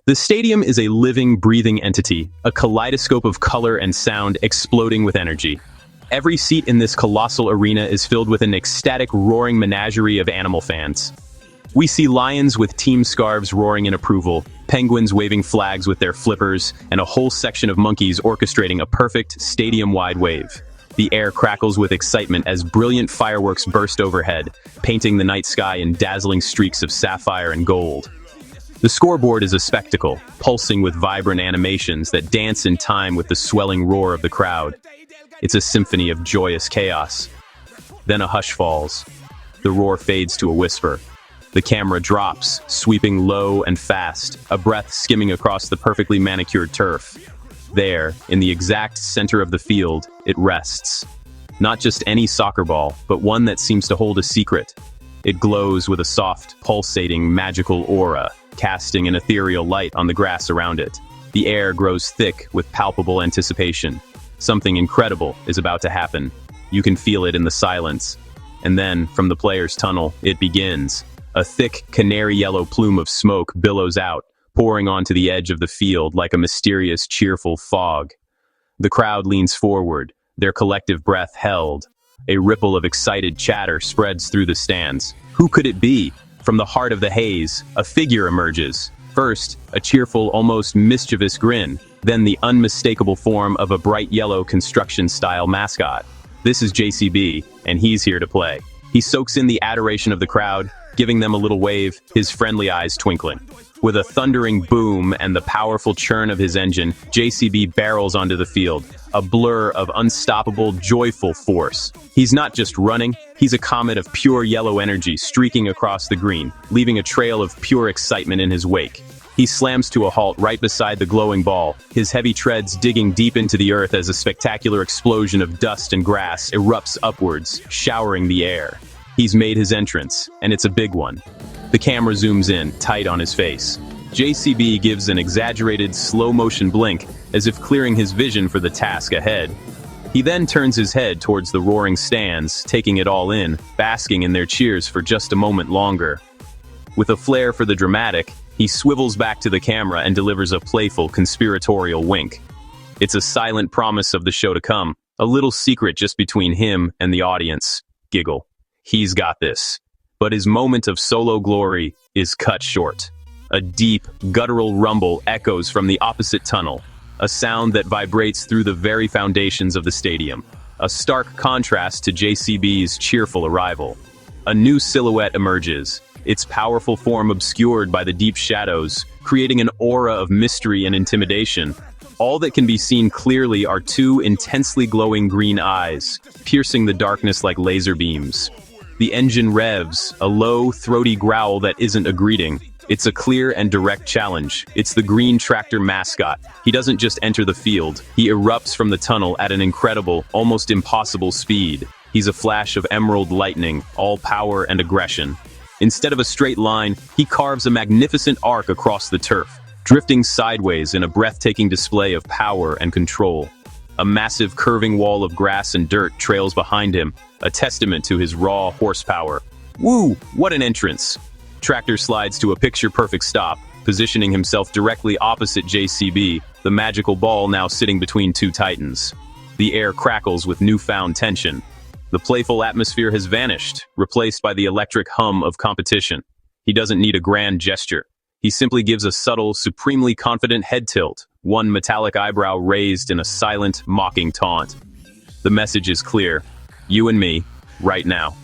The stadium is a living, breathing entity, a kaleidoscope of color and sound exploding with energy. Every seat in this colossal arena is filled with an ecstatic, roaring menagerie of animal fans. We see lions with team scarves roaring in approval, penguins waving flags with their flippers, and a whole section of monkeys orchestrating a perfect, stadium-wide wave. The air crackles with excitement as brilliant fireworks burst overhead, painting the night sky in dazzling streaks of sapphire and gold. The scoreboard is a spectacle, pulsing with vibrant animations that dance in time with the swelling roar of the crowd. It's a symphony of joyous chaos. Then a hush falls. The roar fades to a whisper. The camera drops, sweeping low and fast, a breath skimming across the perfectly manicured turf. There, in the exact center of the field, it rests. Not just any soccer ball, but one that seems to hold a secret. It glows with a soft, pulsating, magical aura, casting an ethereal light on the grass around it. The air grows thick with palpable anticipation. Something incredible is about to happen. You can feel it in the silence. And then, from the player's tunnel, it begins. A thick, canary yellow plume of smoke billows out, pouring onto the edge of the field like a mysterious, cheerful fog. The crowd leans forward, their collective breath held. A ripple of excited chatter spreads through the stands. Who could it be? From the heart of the haze, a figure emerges. First, a cheerful, almost mischievous grin, then the unmistakable form of a bright yellow construction-style mascot. This is JCB, and he's here to play. He soaks in the adoration of the crowd, giving them a little wave, his friendly eyes twinkling. With a thundering boom and the powerful churn of his engine, JCB barrels onto the field, a blur of unstoppable, joyful force. He's not just running, he's a comet of pure yellow energy streaking across the green, leaving a trail of pure excitement in his wake. He slams to a halt right beside the glowing ball, his heavy treads digging deep into the earth as a spectacular explosion of dust and grass erupts upwards, showering the air. He's made his entrance, and it's a big one. The camera zooms in, tight on his face. JCB gives an exaggerated, slow-motion blink, as if clearing his vision for the task ahead. He then turns his head towards the roaring stands, taking it all in, basking in their cheers for just a moment longer. With a flair for the dramatic, he swivels back to the camera and delivers a playful, conspiratorial wink. It's a silent promise of the show to come, a little secret just between him and the audience. Giggle. He's got this. But his moment of solo glory is cut short. A deep, guttural rumble echoes from the opposite tunnel, a sound that vibrates through the very foundations of the stadium, a stark contrast to JCB's cheerful arrival. A new silhouette emerges, its powerful form obscured by the deep shadows, creating an aura of mystery and intimidation. All that can be seen clearly are two intensely glowing green eyes, piercing the darkness like laser beams. The engine revs, a low, throaty growl that isn't a greeting. It's a clear and direct challenge. It's the green tractor mascot. He doesn't just enter the field. He erupts from the tunnel at an incredible, almost impossible speed. He's a flash of emerald lightning, all power and aggression. Instead of a straight line, he carves a magnificent arc across the turf, drifting sideways in a breathtaking display of power and control. A massive curving wall of grass and dirt trails behind him, a testament to his raw horsepower. Woo! What an entrance! Tractor slides to a picture-perfect stop, positioning himself directly opposite JCB, the magical ball now sitting between two titans. The air crackles with newfound tension. The playful atmosphere has vanished, replaced by the electric hum of competition. He doesn't need a grand gesture. He simply gives a subtle, supremely confident head tilt, one metallic eyebrow raised in a silent, mocking taunt. The message is clear. You and me, right now.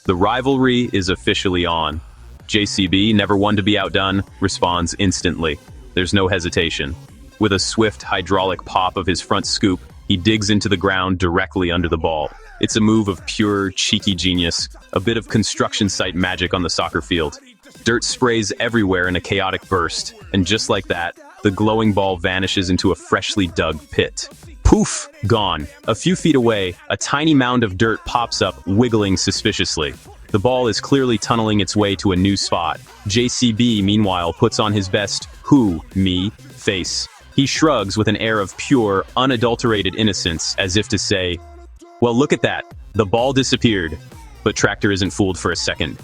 The rivalry is officially on. JCB, never one to be outdone, responds instantly. There's no hesitation. With a swift hydraulic pop of his front scoop, he digs into the ground directly under the ball. It's a move of pure, cheeky genius, a bit of construction site magic on the soccer field. Dirt sprays everywhere in a chaotic burst, and just like that, the glowing ball vanishes into a freshly dug pit. Poof! Gone. A few feet away, a tiny mound of dirt pops up, wiggling suspiciously. The ball is clearly tunneling its way to a new spot. JCB, meanwhile, puts on his best "who, me" face. He shrugs with an air of pure, unadulterated innocence, as if to say, well, look at that. The ball disappeared. But Tractor isn't fooled for a second.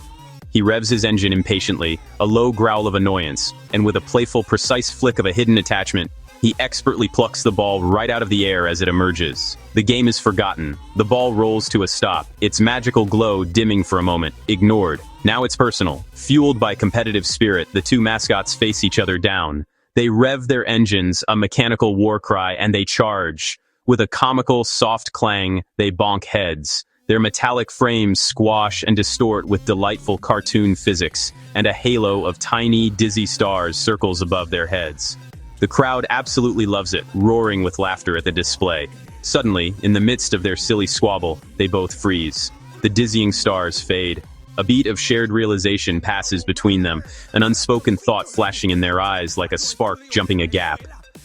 He revs his engine impatiently, a low growl of annoyance, and with a playful, precise flick of a hidden attachment, he expertly plucks the ball right out of the air as it emerges. The game is forgotten. The ball rolls to a stop, its magical glow dimming for a moment, ignored. Now it's personal. Fueled by competitive spirit, the two mascots face each other down. They rev their engines, a mechanical war cry, and they charge. With a comical, soft clang, they bonk heads. Their metallic frames squash and distort with delightful cartoon physics, and a halo of tiny, dizzy stars circles above their heads. The crowd absolutely loves it, roaring with laughter at the display. Suddenly, in the midst of their silly squabble, they both freeze. The dizzying stars fade. A beat of shared realization passes between them, an unspoken thought flashing in their eyes like a spark jumping a gap.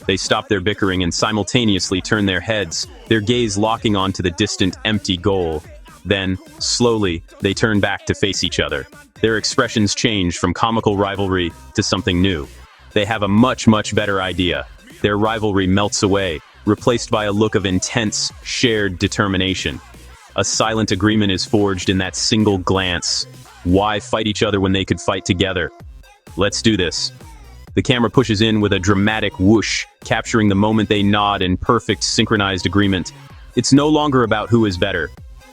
They stop their bickering and simultaneously turn their heads, their gaze locking onto the distant, empty goal. Then, slowly, they turn back to face each other. Their expressions change from comical rivalry to something new. They have a much better idea. Their rivalry melts away, replaced by a look of intense, shared determination. A silent agreement is forged in that single glance. Why fight each other when they could fight together? Let's do this. The camera pushes in with a dramatic whoosh, capturing the moment they nod in perfect synchronized agreement. It's no longer about who is better.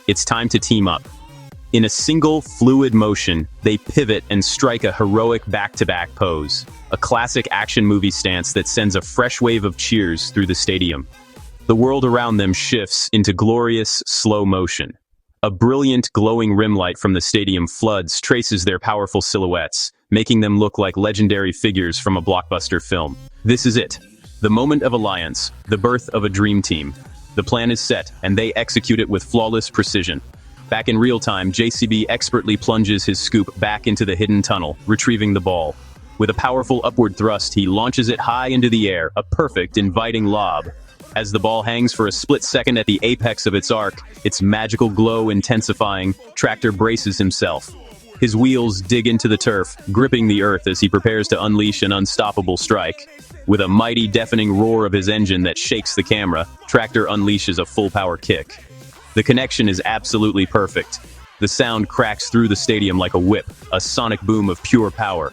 It's time to team up. In a single, fluid motion, they pivot and strike a heroic back-to-back pose. A classic action movie stance that sends a fresh wave of cheers through the stadium. The world around them shifts into glorious, slow motion. A brilliant, glowing rim light from the stadium floods traces their powerful silhouettes, making them look like legendary figures from a blockbuster film. This is it. The moment of alliance, the birth of a dream team. The plan is set, and they execute it with flawless precision. Back in real time, JCB expertly plunges his scoop back into the hidden tunnel, retrieving the ball. With a powerful upward thrust, he launches it high into the air, a perfect, inviting lob. As the ball hangs for a split second at the apex of its arc, its magical glow intensifying, Tractor braces himself. His wheels dig into the turf, gripping the earth as he prepares to unleash an unstoppable strike. With a mighty, deafening roar of his engine that shakes the camera, Tractor unleashes a full-power kick. The connection is absolutely perfect. The sound cracks through the stadium like a whip, a sonic boom of pure power.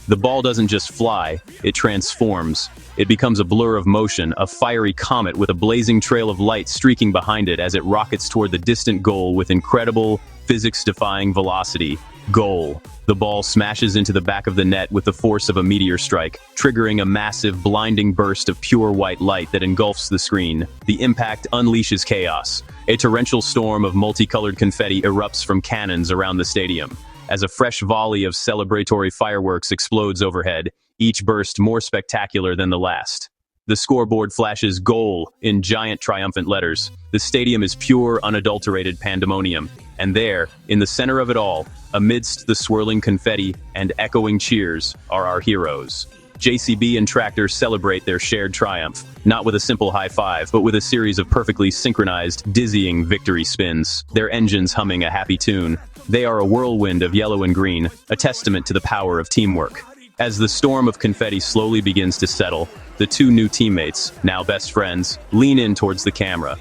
The ball doesn't just fly, it transforms. It becomes a blur of motion, a fiery comet with a blazing trail of light streaking behind it as it rockets toward the distant goal with incredible, physics-defying velocity. Goal. The ball smashes into the back of the net with the force of a meteor strike, triggering a massive, blinding burst of pure white light that engulfs the screen. The impact unleashes chaos. A torrential storm of multicolored confetti erupts from cannons around the stadium. As a fresh volley of celebratory fireworks explodes overhead, each burst more spectacular than the last. The scoreboard flashes goal in giant triumphant letters. The stadium is pure, unadulterated pandemonium. And there, in the center of it all, amidst the swirling confetti and echoing cheers, are our heroes. JCB and Tractor celebrate their shared triumph, not with a simple high five, but with a series of perfectly synchronized, dizzying victory spins, their engines humming a happy tune. They are a whirlwind of yellow and green, a testament to the power of teamwork. As the storm of confetti slowly begins to settle, the two new teammates, now best friends, lean in towards the camera.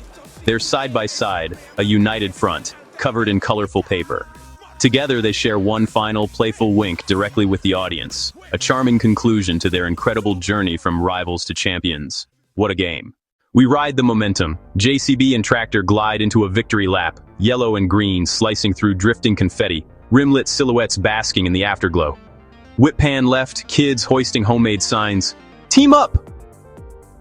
They're side by side, a united front, covered in colorful paper. Together they share one final, playful wink directly with the audience, a charming conclusion to their incredible journey from rivals to champions. What a game. We ride the momentum. JCB and Tractor glide into a victory lap, yellow and green slicing through drifting confetti, rimlet silhouettes basking in the afterglow. Whip pan left, kids hoisting homemade signs. Team up!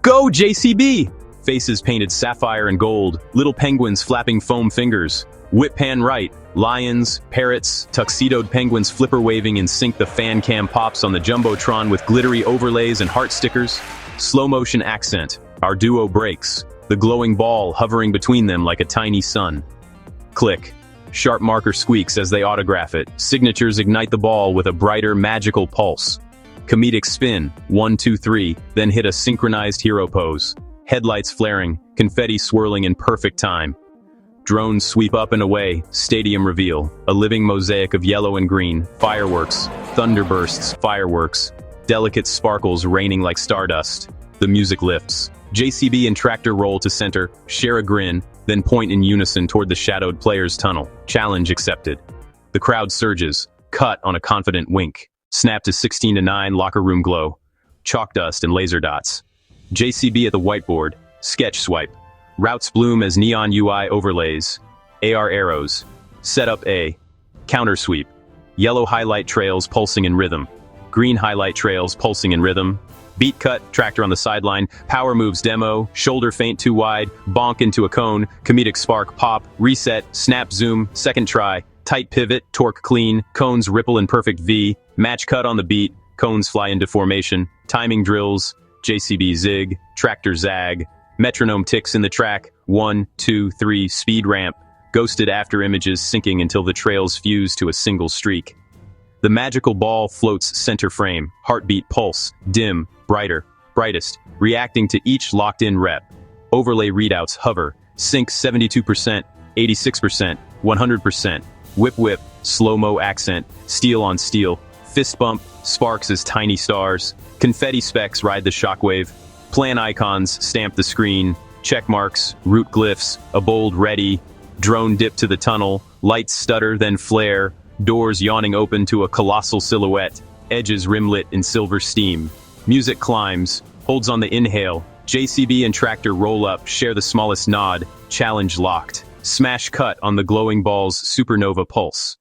Go JCB! Faces painted sapphire and gold, little penguins flapping foam fingers. Whip pan right, lions, parrots, tuxedoed penguins flipper waving in sync. The fan cam pops on the jumbotron with glittery overlays and heart stickers. Slow motion accent. Our duo breaks, the glowing ball hovering between them like a tiny sun. Click. Sharp marker squeaks as they autograph it. Signatures ignite the ball with a brighter, magical pulse. Comedic spin, 1, 2, 3, then hit a synchronized hero pose. Headlights flaring, confetti swirling in perfect time. Drones sweep up and away, stadium reveal. A living mosaic of yellow and green, fireworks, thunderbursts, fireworks, delicate sparkles raining like stardust. The music lifts. JCB and Tractor roll to center, share a grin, then point in unison toward the shadowed players' tunnel. Challenge accepted. The crowd surges. cut on a confident wink. Snap to 16-9, locker room glow. Chalk dust and laser dots. JCB at the whiteboard, sketch swipe. Routes bloom as neon UI overlays. AR arrows. Setup A. Counter sweep. Yellow highlight trails pulsing in rhythm. Green highlight trails pulsing in rhythm. Beat cut, tractor on the sideline, power moves demo, shoulder feint too wide, bonk into a cone, comedic spark, pop, reset, snap zoom, second try, tight pivot, torque clean, cones ripple in perfect V, match cut on the beat, cones fly into formation, timing drills, JCB zig, tractor zag, metronome ticks in the track, 1, 2, 3, speed ramp, ghosted after images syncing until the trails fuse to a single streak. The magical ball floats center frame, heartbeat pulse, dim, brighter, brightest, reacting to each locked-in rep. Overlay readouts hover, sync 72%, 86%, 100%, whip, slow-mo accent, steel on steel, fist bump, sparks as tiny stars, confetti specks ride the shockwave, plan icons stamp the screen, check marks, root glyphs, a bold ready, drone dip to the tunnel, lights stutter then flare, doors yawning open to a colossal silhouette, edges rimlit in silver steam. Music climbs, holds on the inhale, JCB and tractor roll up, share the smallest nod, challenge locked. Smash cut on the glowing ball's supernova pulse.